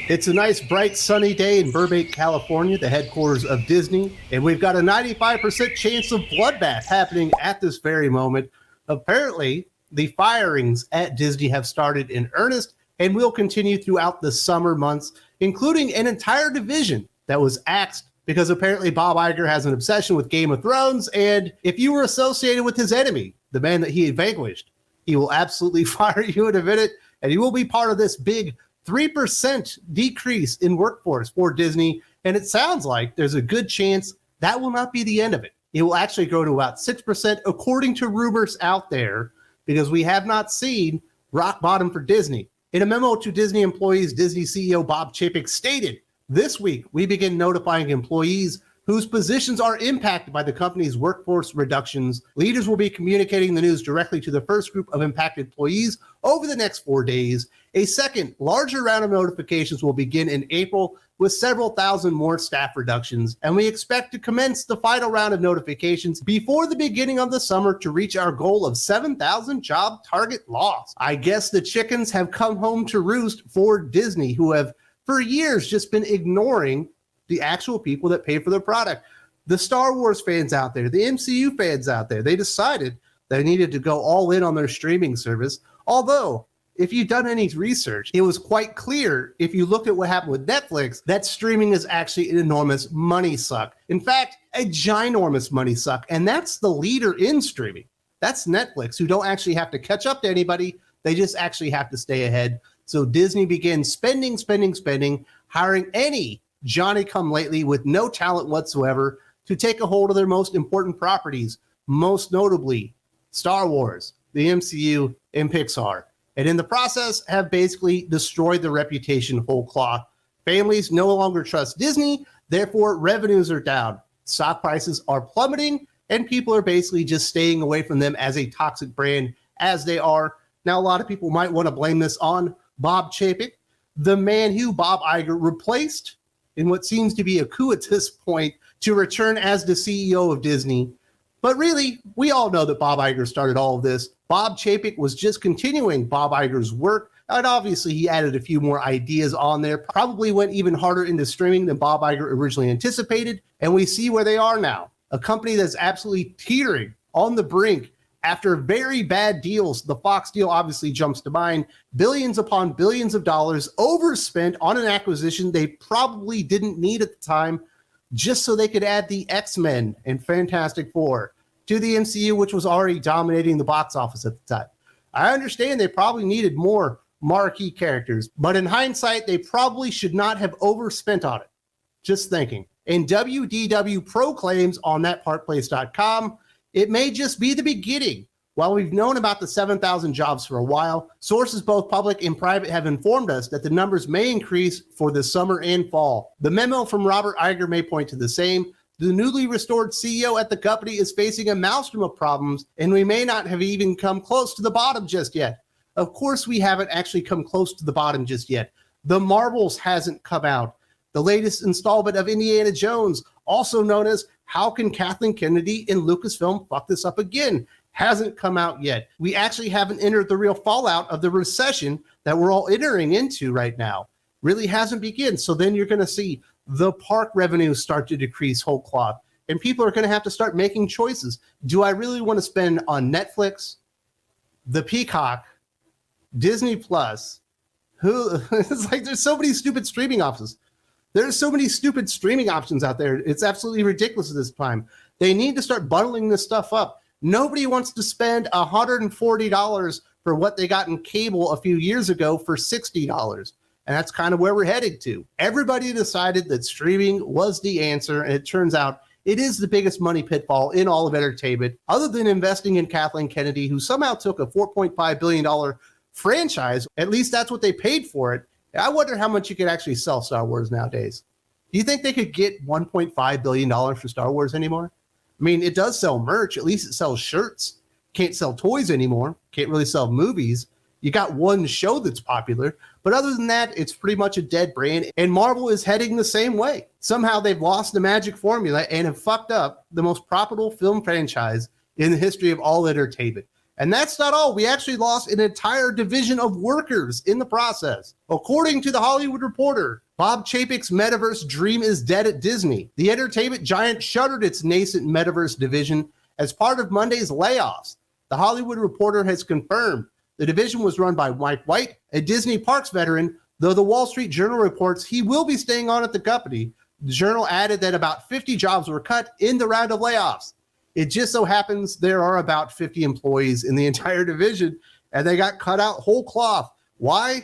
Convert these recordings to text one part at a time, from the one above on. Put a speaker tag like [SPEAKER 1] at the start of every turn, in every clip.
[SPEAKER 1] It's a nice, bright, sunny day in Burbank, California, the headquarters of Disney, and we've got a 95% chance of bloodbath happening at this very moment. Apparently, the firings at Disney have started in earnest and will continue throughout the summer months, including an entire division that was axed because apparently Bob Iger has an obsession with Game of Thrones, and if you were associated with his enemy, the man that he vanquished, he will absolutely fire you in a minute, and you will be part of this big 3% decrease in workforce for Disney. And it sounds like there's a good chance that will not be the end of it. It will actually grow to about 6%, according to rumors out there, because we have not seen rock bottom for Disney. In a memo to Disney employees, Disney CEO Bob Chapek stated, "This week, we begin notifying employees whose positions are impacted by the company's workforce reductions. Leaders will be communicating the news directly to the first group of impacted employees over the next 4 days. A second, larger round of notifications will begin in April with several thousand more staff reductions, and we expect to commence the final round of notifications before the beginning of the summer to reach our goal of 7,000 job target loss." I guess the chickens have come home to roost for Disney, who have for years just been ignoring the actual people that pay for the product. The Star Wars fans out there, the MCU fans out there, they decided they needed to go all in on their streaming service. Although, if you've done any research, it was quite clear, if you looked at what happened with Netflix, that streaming is actually an enormous money suck. In fact, a ginormous money suck. And that's the leader in streaming. That's Netflix, who don't actually have to catch up to anybody. They just actually have to stay ahead. So Disney begins spending, hiring any Johnny-come-lately with no talent whatsoever to take a hold of their most important properties, most notably Star Wars, the MCU, and Pixar. And in the process have basically destroyed the reputation whole cloth. Families no longer trust Disney, therefore revenues are down. Stock prices are plummeting, and people are basically just staying away from them as a toxic brand as they are. Now, a lot of people might want to blame this on Bob Chapek, the man who Bob Iger replaced in what seems to be a coup at this point to return as the CEO of Disney. But really, we all know that Bob Iger started all of this. Bob Chapek was just continuing Bob Iger's work, and obviously he added a few more ideas on there, probably went even harder into streaming than Bob Iger originally anticipated, and we see where they are now. A company that's absolutely teetering on the brink after very bad deals. The Fox deal obviously jumps to mind. Billions upon billions of dollars overspent on an acquisition they probably didn't need at the time, just so they could add the X-Men and Fantastic Four to the MCU, which was already dominating the box office at the time. I understand they probably needed more marquee characters, but in hindsight, they probably should not have overspent on it. Just thinking. And WDW proclaims on thatparkplace.com, it may just be the beginning. While we've known about the 7,000 jobs for a while, sources both public and private have informed us that the numbers may increase for the summer and fall. The memo from Robert Iger may point to the same. The newly restored CEO at the company is facing a maelstrom of problems, and we may not have even come close to the bottom just yet. Of course, we haven't actually come close to the bottom just yet. The Marvels hasn't come out. The latest installment of Indiana Jones, also known as How Can Kathleen Kennedy and Lucasfilm Fuck This Up Again, hasn't come out yet. We actually haven't entered the real fallout of the recession that we're all entering into right now. Really hasn't begun. So then you're going to see the park revenues start to decrease whole cloth, and people are going to have to start making choices. Do I really want to spend on Netflix, the Peacock, Disney Plus? It's like there's so many stupid streaming options. There's so many stupid streaming options out there. It's absolutely ridiculous at this time. They need to start bundling this stuff up. Nobody wants to spend $140 for what they got in cable a few years ago for $60. And that's kind of where we're headed to. Everybody decided that streaming was the answer, and it turns out it is the biggest money pitfall in all of entertainment, other than investing in Kathleen Kennedy, who somehow took a $4.5 billion franchise. At least that's what they paid for it. I wonder how much you could actually sell Star Wars nowadays. Do you think they could get $1.5 billion for Star Wars anymore? I mean, it does sell merch. At least it sells shirts. Can't sell toys anymore. Can't really sell movies. You got one show that's popular. But other than that, it's pretty much a dead brand. And Marvel is heading the same way. Somehow they've lost the magic formula and have fucked up the most profitable film franchise in the history of all entertainment. And that's not all. We actually lost an entire division of workers in the process. According to The Hollywood Reporter, Bob Chapek's metaverse dream is dead at Disney. The entertainment giant shuttered its nascent metaverse division as part of Monday's layoffs. The Hollywood Reporter has confirmed the division was run by Mike White, a Disney Parks veteran, though the Wall Street Journal reports he will be staying on at the company. The Journal added that about 50 jobs were cut in the round of layoffs. It just so happens there are about 50 employees in the entire division, and they got cut out whole cloth. Why?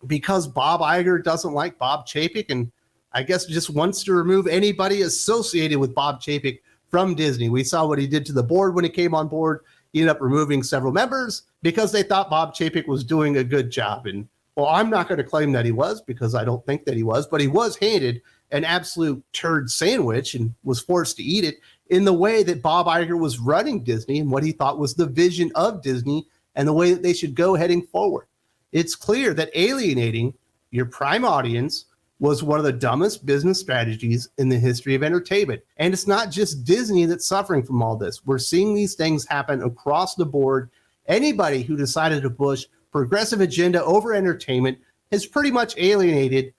[SPEAKER 1] Because Bob Iger doesn't like Bob Chapek, and I guess just wants to remove anybody associated with Bob Chapek from Disney. We saw what he did to the board when he came on board. He ended up removing several members because they thought Bob Chapek was doing a good job. And well, I'm not going to claim that he was, because I don't think that he was, but he was handed an absolute turd sandwich and was forced to eat it in the way that Bob Iger was running Disney and what he thought was the vision of Disney and the way that they should go heading forward. It's clear that alienating your prime audience was one of the dumbest business strategies in the history of entertainment. And it's not just Disney that's suffering from all this. We're seeing these things happen across the board. Anybody who decided to push progressive agenda over entertainment has pretty much alienated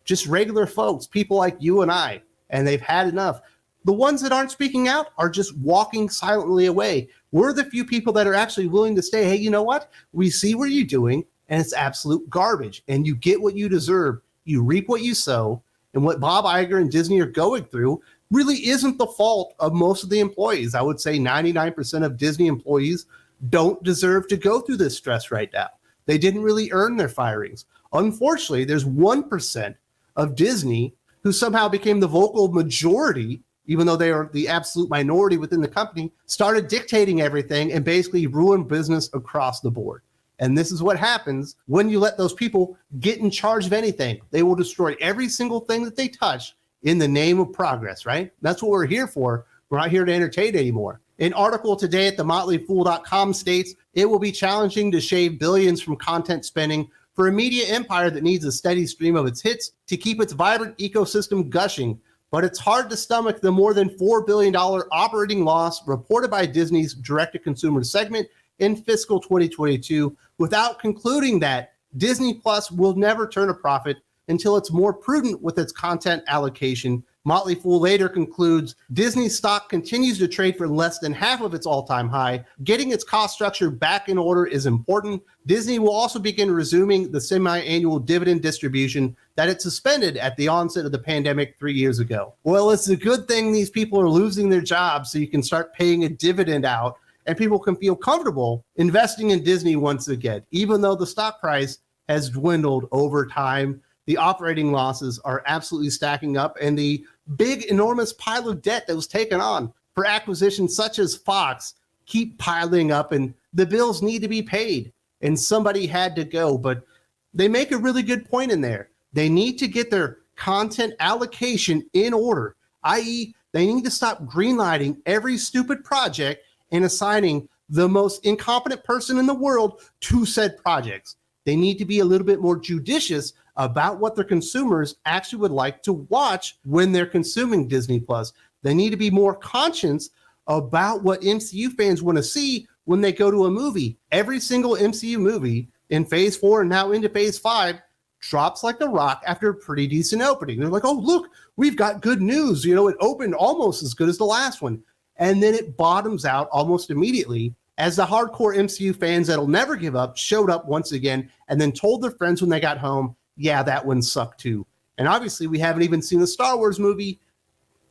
[SPEAKER 1] just regular folks, people like you and I, and they've had enough. The ones that aren't speaking out are just walking silently away. We're the few people that are actually willing to say, hey, you know what? We see what you're doing, and it's absolute garbage, and you get what you deserve. You reap what you sow, and what Bob Iger and Disney are going through really isn't the fault of most of the employees. I would say 99% of Disney employees don't deserve to go through this stress right now. They didn't really earn their firings. Unfortunately, there's 1% of Disney who somehow became the vocal majority, even though they are the absolute minority within the company, started dictating everything and basically ruined business across the board. And this is what happens when you let those people get in charge of anything. They will destroy every single thing that they touch in the name of progress, right? That's what we're here for. We're not here to entertain anymore. An article today at themotleyfool.com states it will be challenging to shave billions from content spending for a media empire that needs a steady stream of its hits to keep its vibrant ecosystem gushing. But it's hard to stomach the more than $4 billion operating loss reported by Disney's direct-to-consumer segment in fiscal 2022 without concluding that Disney Plus will never turn a profit until it's more prudent with its content allocation. Motley Fool later concludes Disney stock continues to trade for less than half of its all-time high. Getting its cost structure back in order is important. Disney will also begin resuming the semi-annual dividend distribution that it suspended at the onset of the pandemic 3 years ago. Well, it's a good thing these people are losing their jobs so you can start paying a dividend out and people can feel comfortable investing in Disney once again, even though the stock price has dwindled over time. The operating losses are absolutely stacking up, and the big, enormous pile of debt that was taken on for acquisitions such as Fox keep piling up, and the bills need to be paid, and somebody had to go. But they make a really good point in there. They need to get their content allocation in order, i.e., they need to stop greenlighting every stupid project and assigning the most incompetent person in the world to said projects. They need to be a little bit more judicious about what their consumers actually would like to watch when they're consuming Disney Plus. They need to be more conscious about what MCU fans want to see when they go to a movie. Every single MCU movie in phase 4 and now into phase 5 drops like a rock after a pretty decent opening. They're like, oh, look, we've got good news. You know, it opened almost as good as the last one. And then it bottoms out almost immediately as the hardcore MCU fans that'll never give up showed up once again and then told their friends when they got home, yeah, that one sucked too. And obviously we haven't even seen a Star Wars movie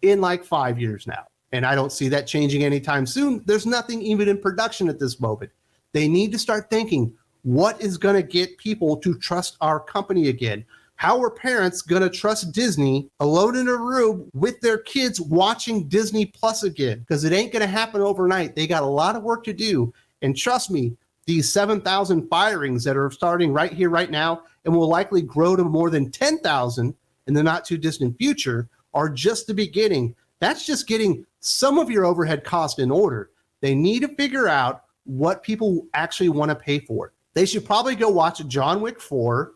[SPEAKER 1] in like 5 years now. And I don't see that changing anytime soon. There's nothing even in production at this moment. They need to start thinking, what is going to get people to trust our company again? How are parents going to trust Disney alone in a room with their kids watching Disney Plus again? Because it ain't going to happen overnight. They got a lot of work to do. And trust me, these 7,000 firings that are starting right here, right now, and will likely grow to more than 10,000 in the not too distant future are just the beginning. That's just getting some of your overhead cost in order. They need to figure out what people actually want to pay for. They should probably go watch John Wick 4,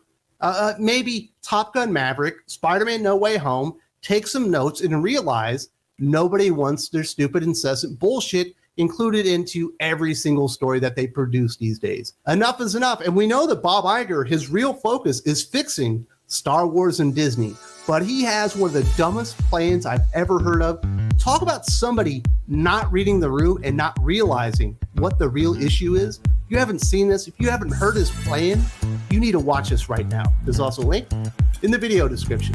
[SPEAKER 1] maybe Top Gun Maverick, Spider-Man No Way Home, take some notes and realize nobody wants their stupid incessant bullshit included into every single story that they produce these days. Enough is enough. And we know that Bob Iger, his real focus is fixing Star Wars and Disney, but he has one of the dumbest plans I've ever heard of. Talk about somebody not reading the room and not realizing what the real issue is. If you haven't seen this, if you haven't heard his plan, you need to watch this right now. There's also a link in the video description.